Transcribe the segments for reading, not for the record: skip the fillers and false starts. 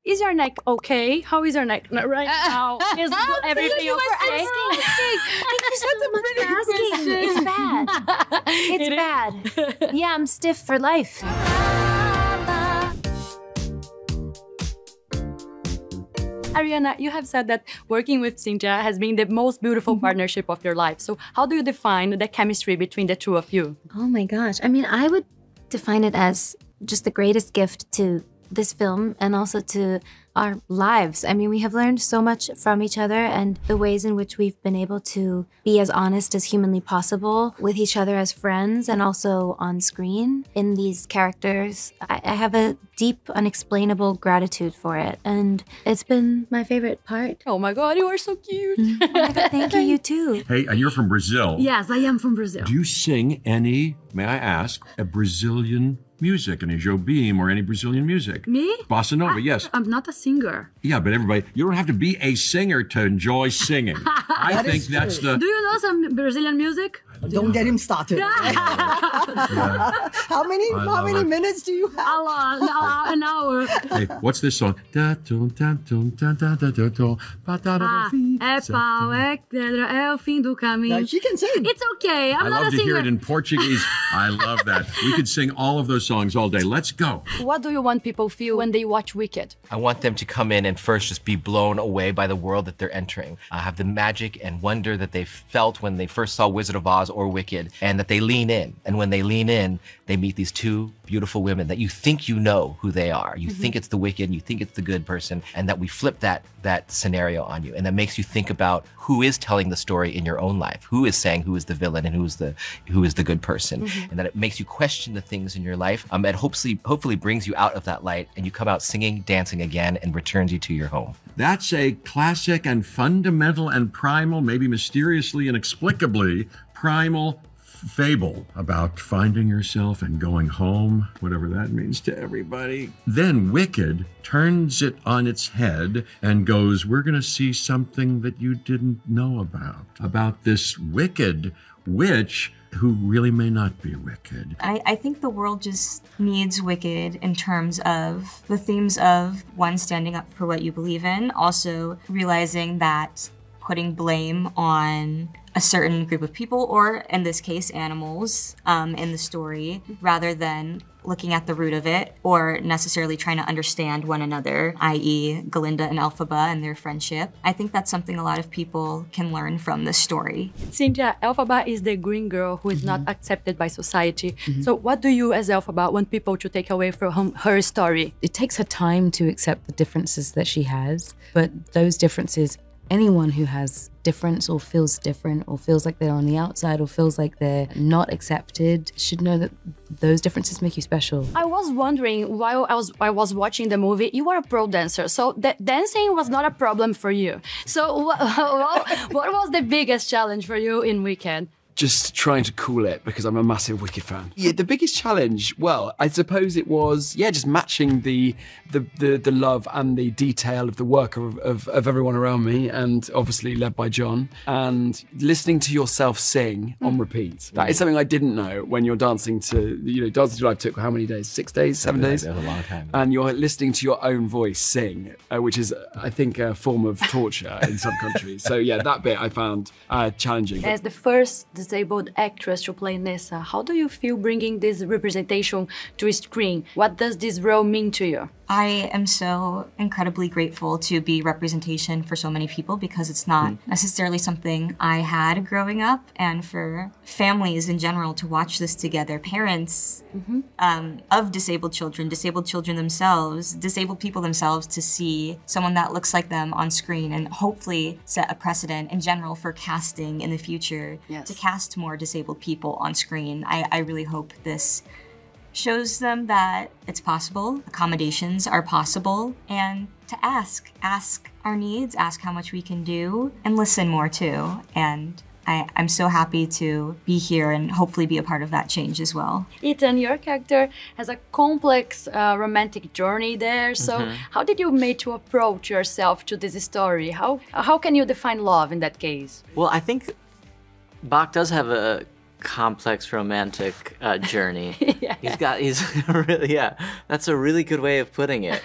Is your neck okay? How is your neck right now? Is everything okay? Thank you so much for asking. It's bad. It's bad. Yeah, I'm stiff for life. Ariana, you have said that working with Cynthia has been the most beautiful partnership of your life. So how do you define the chemistry between the two of you? Oh my gosh. I mean, I would define it as just the greatest gift to this film and also to our lives. I mean, we have learned so much from each other and the ways in which we've been able to be as honest as humanly possible with each other as friends and also on screen in these characters. I have a deep, unexplainable gratitude for it, and it's been my favorite part. Oh my God, you are so cute. Oh my God, thank you, you too. Hey, and you're from Brazil. Yes, I am from Brazil. Do you sing any, may I ask, a Brazilian music, any Jobim or any Brazilian music? Me? Bossa Nova, yes. I'm not a singer. Yeah, but everybody, you don't have to be a singer to enjoy singing. I think that's the... Do you know some Brazilian music? Don't get him started. How many minutes do you have? A lot, an hour. Hey, what's this song? É pau, é pedra, é o fim do caminho. Now, she can sing. It's okay, I'm I not love a to hear singer. it in Portuguese. I love that. We could sing all of those songs all day. Let's go. What do you want people to feel when they watch Wicked? I want them to come in and first just be blown away by the world that they're entering. Have the magic and wonder that they felt when they first saw Wizard of Oz or Wicked, and that they lean in. And when they lean in, they meet these two beautiful women that you think you know who they are. You think it's the wicked, and you think it's the good person, and that we flip that scenario on you. And that makes you think about who is telling the story in your own life, who is saying who is the villain and who is the good person. And that it makes you question the things in your life. And hopefully brings you out of that light, and you come out singing, dancing again, and returns you to your home. That's a classic and fundamental and primal, maybe mysteriously, inexplicably primal fable about finding yourself and going home, whatever that means to everybody. Then Wicked turns it on its head and goes, we're going to see something that you didn't know about this wicked witch who really may not be wicked. I think the world just needs Wicked in terms of the themes of, one, standing up for what you believe in, also realizing that putting blame on a certain group of people, or in this case, animals, in the story, rather than looking at the root of it or necessarily trying to understand one another, i.e. Galinda and Elphaba and their friendship. I think that's something a lot of people can learn from this story. Cynthia, Elphaba is the green girl who is not accepted by society. So what do you as Elphaba want people to take away from her story? It takes her time to accept the differences that she has, but those differences, anyone who has difference or feels different or feels like they're on the outside or feels like they're not accepted should know that those differences make you special. I was wondering, while I was watching the movie, you are a pro dancer, so dancing was not a problem for you. So what was the biggest challenge for you in Wicked? Just trying to cool it because I'm a massive Wicked fan. Yeah, the biggest challenge, well, I suppose it was, just matching the love and the detail of the work of everyone around me, and obviously led by John, and listening to yourself sing on repeat. That is something I didn't know when you're dancing to, Dancing to Life took how many days? 6 days, 7 days? That was a long time. And you're listening to your own voice sing, which is, I think, a form of torture in some countries. So yeah, that bit I found challenging. As the first disabled actress to play Nessa, how do you feel bringing this representation to a screen? What does this role mean to you? I am so incredibly grateful to be representation for so many people, because it's not necessarily something I had growing up, and for families in general to watch this together, parents of disabled children themselves, disabled people themselves, to see someone that looks like them on screen and hopefully set a precedent in general for casting in the future, to cast more disabled people on screen. I really hope this shows them that it's possible, accommodations are possible, and to ask our needs, ask how much we can do, and listen more too. And I'm so happy to be here and hopefully be a part of that change as well. Ethan, your character has a complex romantic journey there. So how did you make to approach yourself to this story? How can you define love in that case? Well, I think Bach does have a complex romantic journey. He's really, that's a really good way of putting it.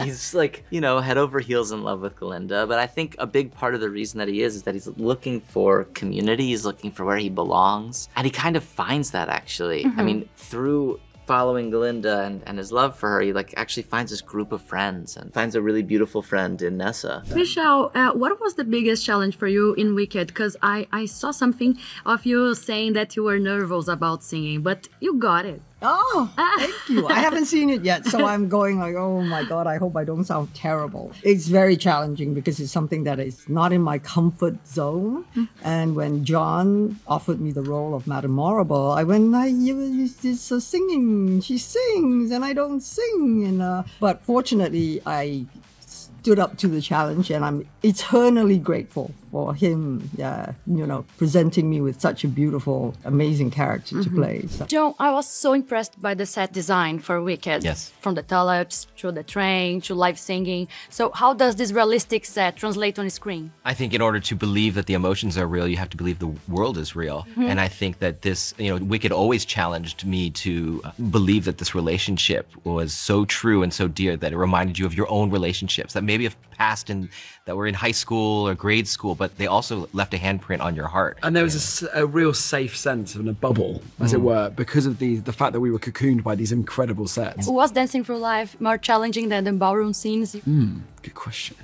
He's like, you know, head over heels in love with Glinda, but I think a big part of the reason that he is that he's looking for community, he's looking for where he belongs, and he kind of finds that actually. I mean, through following Glinda and his love for her, he like actually finds this group of friends and finds a really beautiful friend in Nessa. Michelle, what was the biggest challenge for you in Wicked? Because I saw something of you saying that you were nervous about singing, but you got it. Oh, thank you. I haven't seen it yet, so I'm going like, oh my God, I hope I don't sound terrible. It's very challenging because it's something that is not in my comfort zone. And when John offered me the role of Madame Morrible, I went, it's singing. She sings and I don't sing. And but fortunately, I stood up to the challenge, and I'm eternally grateful for him, you know, presenting me with such a beautiful, amazing character to play. So. Joan, I was so impressed by the set design for Wicked. Yes. From the tulips, through the train, to live singing. So how does this realistic set translate on screen? I think in order to believe that the emotions are real, you have to believe the world is real. And I think that this, you know, Wicked always challenged me to believe that this relationship was so true and so dear that it reminded you of your own relationships that maybe have passed in, that were in high school or grade school, but they also left a handprint on your heart. And there was a real safe sense of a bubble, as it were, because of the fact that we were cocooned by these incredible sets. Was Dancing Through Life more challenging than the ballroom scenes? Good question.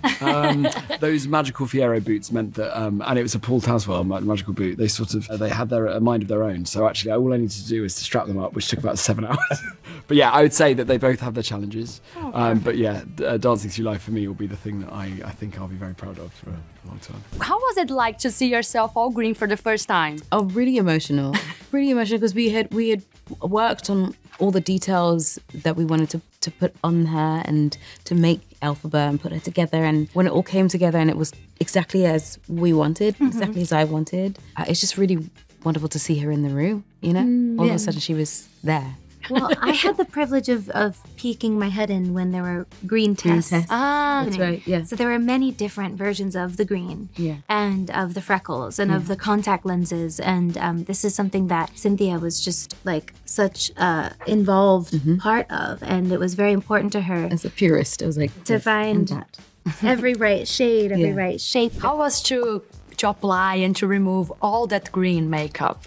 Those magical Fiero boots meant that, and it was a Paul Taswell magical boot, they sort of, they had a mind of their own. So actually all I needed to do was to strap them up, which took about 7 hours. But yeah, I would say that they both have their challenges. But yeah, Dancing Through Life for me will be the thing that I think I'll be very proud of for a long time. How was it like to see yourself all green for the first time? Oh, really emotional. Really emotional because we had worked on all the details that we wanted to put on her and to make Elphaba and put her together. And when it all came together and it was exactly as we wanted, exactly as I wanted, it's just really wonderful to see her in the room, you know? All of a sudden she was there. Well, I had the privilege of peeking my head in when there were green tests. That's right, yeah. So there were many different versions of the green and of the freckles and of the contact lenses. And this is something that Cynthia was just like such a involved part of. And it was very important to her. As a purist, I was like, to find every right shade, every right shape. How was to apply and to remove all that green makeup?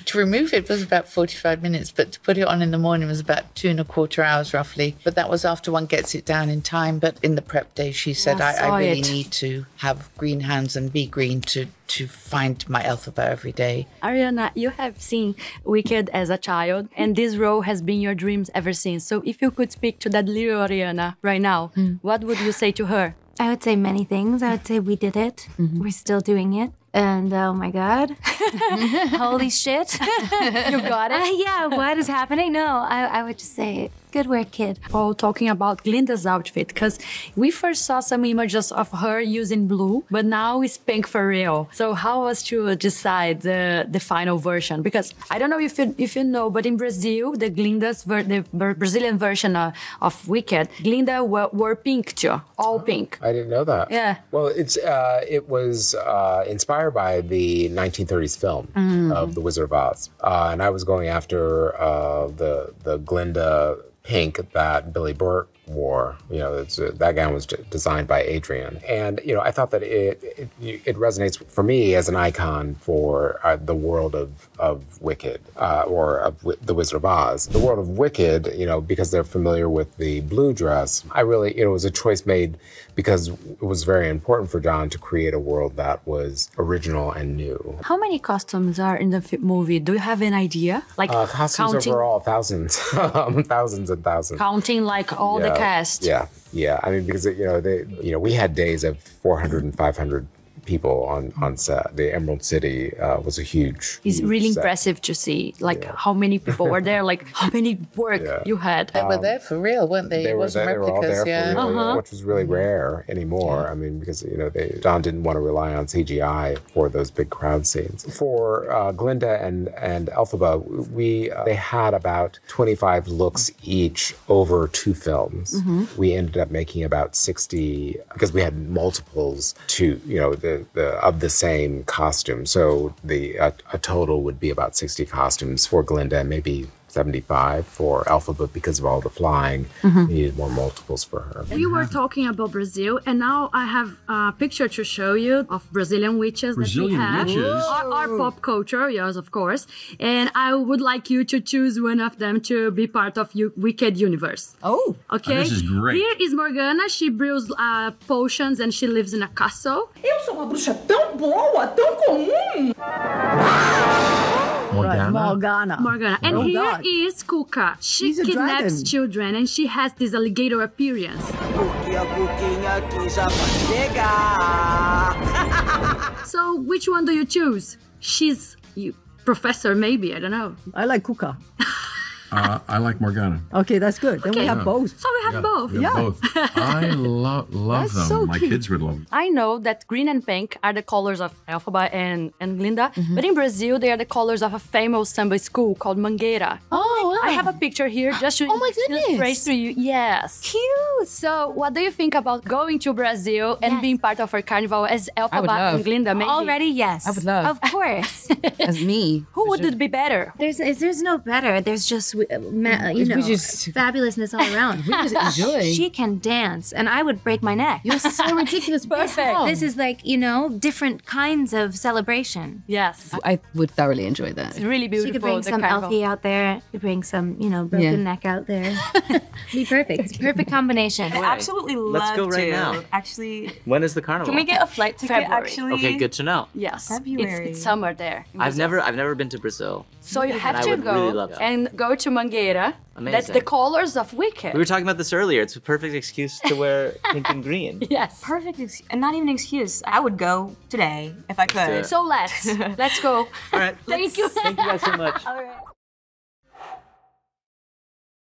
To remove it was about 45 minutes, but to put it on in the morning was about 2.25 hours roughly. But that was after one gets it down in time. But in the prep day, she said, I really need to have green hands and be green to find my Elphaba every day. Ariana, you have seen Wicked as a child, and this role has been your dreams ever since. So if you could speak to that little Ariana right now, what would you say to her? I would say many things. I would say we did it. We're still doing it. And oh my God, holy shit. You got it? Yeah, what is happening? No, I would just say, good work, kid. Oh, talking about Glinda's outfit, because we first saw some images of her using blue, but now it's pink for real. So how was to decide the final version? Because I don't know if you know, but in Brazil, the Brazilian version of Wicked, Glinda wore pink too, all pink. I didn't know that. Yeah. Well, it was inspired by the 1930s film of The Wizard of Oz. And I was going after the Glinda pink that Billy Burt wore. You know, that gown was designed by Adrian. And, you know, I thought that it resonates for me as an icon for the world of Wicked, or of The Wizard of Oz. The world of Wicked, you know, because they're familiar with the blue dress, I really, you know, it was a choice made because it was very important for John to create a world that was original and new. How many costumes are in the movie? Do you have an idea? Like costumes counting? overall, thousands, thousands and thousands. Counting like all the cast. Yeah. I mean, because we had days of 400 and 500 people on set. The Emerald City was a huge. It's really set. Impressive to see, like how many people were there, like how many work you had. They were there for real, weren't they? They were all there for real, which was really rare anymore. I mean, because John didn't want to rely on CGI for those big crowd scenes. For Glinda and Elphaba, they had about 25 looks each over 2 films. We ended up making about 60 because we had multiples to of the same costume. So a total would be about 60 costumes for Glinda, and maybe 75 for Elphaba because of all the flying. We needed more multiples for her. We were talking about Brazil, and now I have a picture to show you of Brazilian witches that we have. Our pop culture, yes, of course. And I would like you to choose one of them to be part of Wicked universe. Oh, okay. This is great. Here is Morgana. She brews potions and she lives in a castle. Eu sou uma bruxa tão boa, tão comum. Morgana. And here is Cuca. She kidnaps children and she has this alligator appearance. So which one do you choose? She's professor, maybe, I don't know. I like Cuca. I like Morgana. Okay, that's good. Then we have both. So we have both. We have both. I love them. So My cute. kids would love them. I know that green and pink are the colors of Elphaba and Glinda, but in Brazil they are the colors of a famous samba school called Mangueira. Oh, wow. I have a picture here just to illustrate to you. Yes. Cute. So what do you think about going to Brazil and being part of our carnival as Elphaba and Glinda? Maybe? Already, yes. I would love. Of course. As me. Who would it be better? There's no better. There's just fabulousness all around. We just enjoy. She can dance, and I would break my neck. You're so ridiculous. Perfect. This is like, different kinds of celebration. Yes. I would thoroughly enjoy that. It's really beautiful. She could bring some carnival. Elfie out there. Could bring some, broken neck out there. Be perfect. It's a perfect combination. I absolutely love Let's go right to. now. Actually, When is the carnival? can we get a flight ticket? February. Actually, Okay, good to know. Yes. February. It's summer there. in I've Brazil. never been to Brazil. So you have I to would go really love to. and go to Mangueira. Amazing. That's the colors of Wicked. We were talking about this earlier. It's a perfect excuse to wear pink and green. Yes. Perfect, and not even an excuse. I would go today if I could. do it. So let's go. All right. Thank you. Thank you guys so much. All right.